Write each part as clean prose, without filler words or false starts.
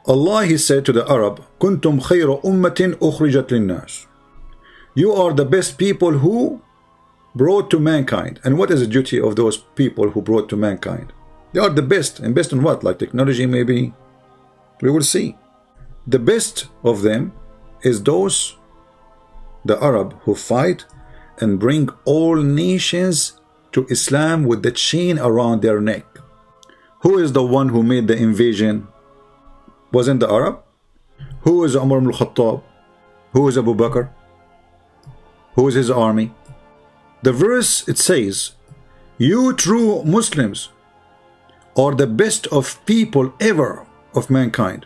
Allah, He said to the Arab, كنتم خير أمة أخرجت للناس. You are the best people who brought to mankind. And what is the duty of those people who brought to mankind? They are the best. And best in what? Like technology, maybe? We will see. The best of them is those, the Arab, who fight and bring all nations to Islam with the chain around their neck. Who is the one who made the invasion? Wasn't the Arab? Who is Umar ibn al-Khattab? Who is Abu Bakr? Who is his army? The verse, it says, you true Muslims are the best of people ever of mankind.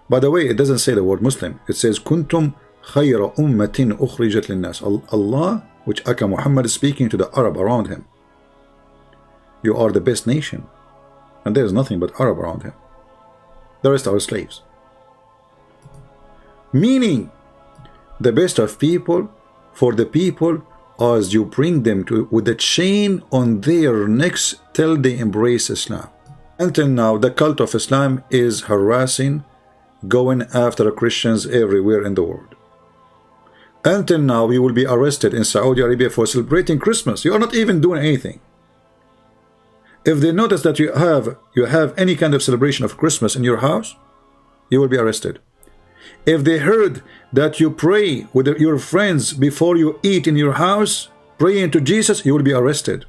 By the way, it doesn't say the word Muslim. It says kuntum khayra ummatin ukhrijat linnas. Allah, which Aka Muhammad is speaking to the Arab around him. You are the best nation. And there is nothing but Arab around him. The rest are slaves. Meaning, the best of people for the people as you bring them to with a chain on their necks till they embrace Islam. Until now, the cult of Islam is harassing, going after Christians everywhere in the world. Until now, you will be arrested in Saudi Arabia for celebrating Christmas. You are not even doing anything. If they notice that you have any kind of celebration of Christmas in your house, you will be arrested. If they heard that you pray with your friends before you eat in your house, praying to Jesus, you will be arrested.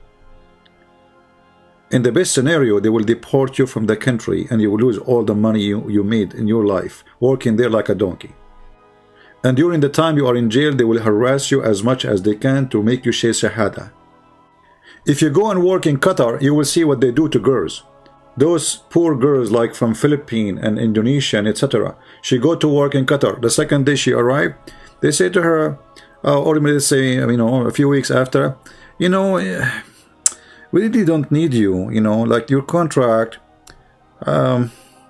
In the best scenario, they will deport you from the country and you will lose all the money you made in your life, working there like a donkey. And during the time you are in jail, they will harass you as much as they can to make you say Shahada. If you go and work in Qatar, you will see what they do to girls. Those poor girls like from Philippines and Indonesia and etc. She go to work in Qatar. The second day she arrived, they say to her, or they say, a few weeks after, we really don't need you, like your contract,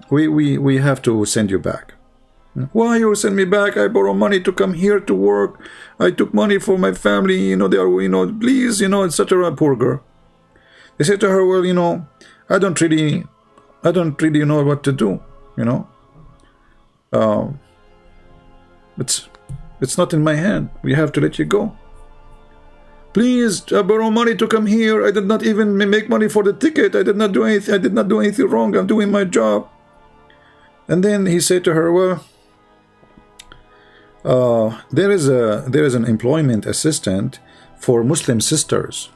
we have to send you back. Why you send me back? I borrow money to come here to work. I took money for my family, they are, please, etc. Poor girl. They say to her, well, I don't really know what to do, it's not in my hand. We have to let you go. Please, I borrow money to come here. I did not even make money for the ticket. I did not do anything. I did not do anything wrong. I'm doing my job. And then he said to her, well, there is an employment assistant for Muslim sisters,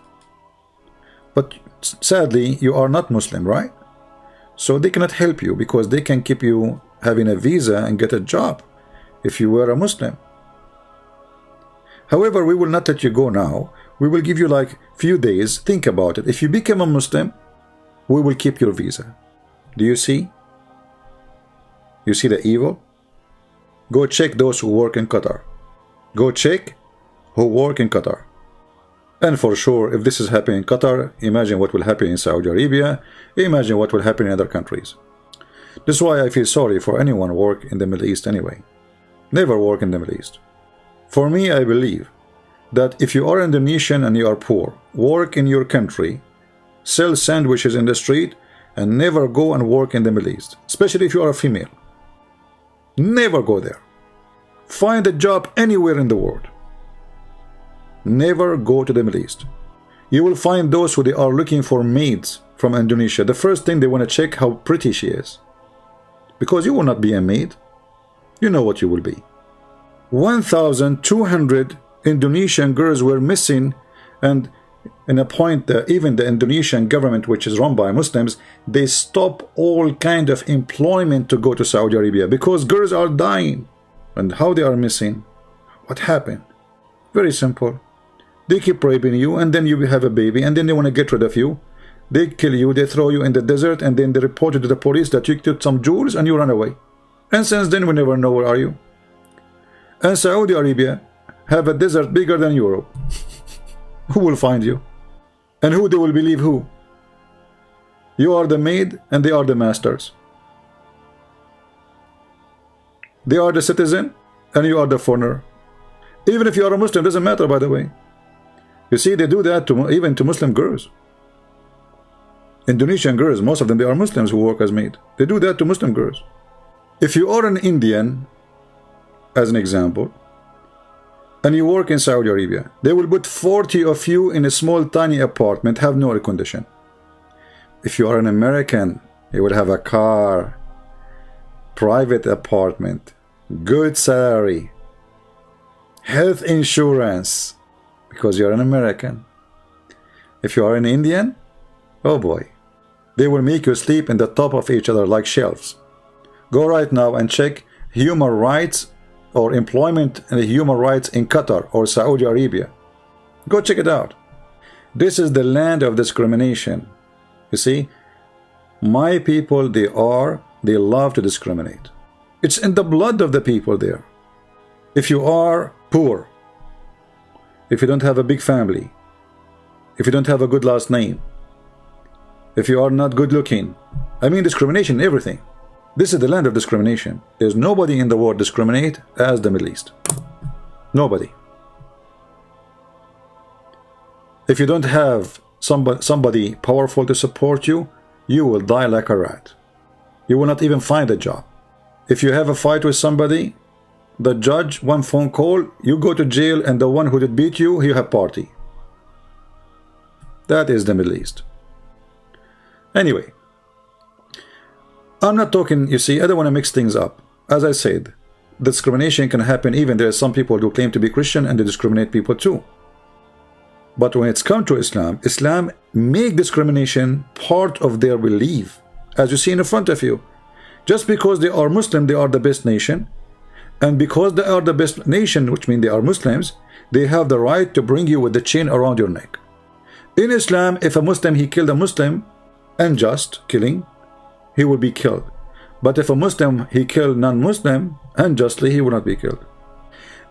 but sadly you are not Muslim, right? So they cannot help you because they can keep you having a visa and get a job if you were a Muslim. However, we will not let you go now. We will give you like few days. Think about it. If you become a Muslim, we will keep your visa. Do you see? You see the evil? Go check those who work in Qatar. Go check who work in Qatar. And for sure, if this is happening in Qatar, imagine what will happen in Saudi Arabia. Imagine what will happen in other countries. This is why I feel sorry for anyone who work in the Middle East anyway. Never work in the Middle East. For me, I believe that if you are Indonesian and you are poor, work in your country, sell sandwiches in the street, and never go and work in the Middle East, especially if you are a female. Never go there. Find a job anywhere in the world. Never go to the Middle East. You will find those who they are looking for maids from Indonesia. The first thing they want to check how pretty she is. Because you will not be a maid. You know what you will be. 1,200 Indonesian girls were missing, and in a point even the Indonesian government, which is run by Muslims, they stop all kind of employment to go to Saudi Arabia because girls are dying. And how they are missing? What happened? Very simple. They keep raping you, and then you have a baby, and then they want to get rid of you. They kill you, they throw you in the desert, and then they report you to the police that you took some jewels and you run away. And since then we never know where are you. And Saudi Arabia have a desert bigger than Europe. Who will find you? And who they will believe who? You are the maid and they are the masters. They are the citizen and you are the foreigner. Even if you are a Muslim, doesn't matter, by the way. You see, they do that even to Muslim girls. Indonesian girls, most of them, they are Muslims who work as maid. They do that to Muslim girls. If you are an Indian, as an example, and you work in Saudi Arabia, they will put 40 of you in a small tiny apartment, have no air condition. If you are an American, you will have a car, private apartment, good salary, health insurance, because you're an American. If you are an Indian, oh boy, they will make you sleep in the top of each other like shelves. Go right now and check human rights or employment and human rights in Qatar or Saudi Arabia. Go check it out. This is the land of discrimination. You see, my people, they love to discriminate. It's in the blood of the people there. If you are poor, if you don't have a big family, if you don't have a good last name, if you are not good looking, I mean discrimination, everything. This is the land of discrimination. There's nobody in the world discriminate as the Middle East. Nobody. If you don't have somebody powerful to support you, you will die like a rat. You will not even find a job. If you have a fight with somebody, the judge, one phone call, you go to jail, and the one who did beat you, he have party. That is the Middle East. Anyway, I'm not talking, you see, I don't want to mix things up. As I said, discrimination can happen. Even there are some people who claim to be Christian and they discriminate people too. But when it's come to Islam, Islam make discrimination part of their belief. As you see in front of you, just because they are Muslim, they are the best nation. And because they are the best nation, which means they are Muslims, they have the right to bring you with the chain around your neck. In Islam, if a Muslim, he killed a Muslim, unjust killing, he will be killed. But if a Muslim, he killed non-Muslim, unjustly, he will not be killed.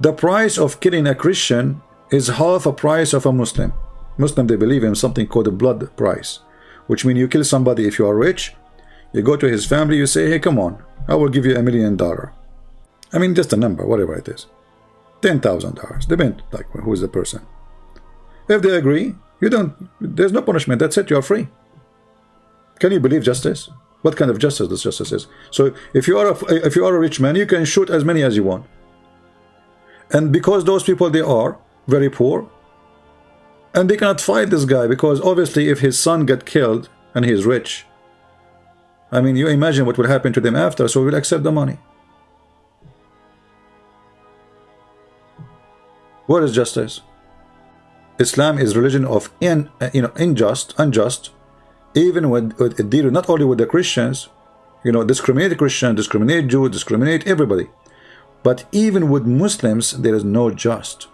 The price of killing a Christian is half a price of a Muslim. Muslim, they believe in something called a blood price, which means you kill somebody if you are rich, you go to his family, you say, hey, come on, I will give you $1 million. I mean, just a number, whatever it is. $10,000, depends like who is the person. If they agree, you don't, there's no punishment, that's it, you are free. Can you believe justice? What kind of justice this justice is? So if you are a rich man, you can shoot as many as you want. And because those people, they are very poor, and they cannot fight this guy, because obviously if his son get killed and he is rich, I mean, you imagine what will happen to them after, so we will accept the money. What is justice? Islam is religion of unjust, even with deal not only with the Christians, discriminate Christians, discriminate Jews, discriminate everybody, but even with Muslims there is no just.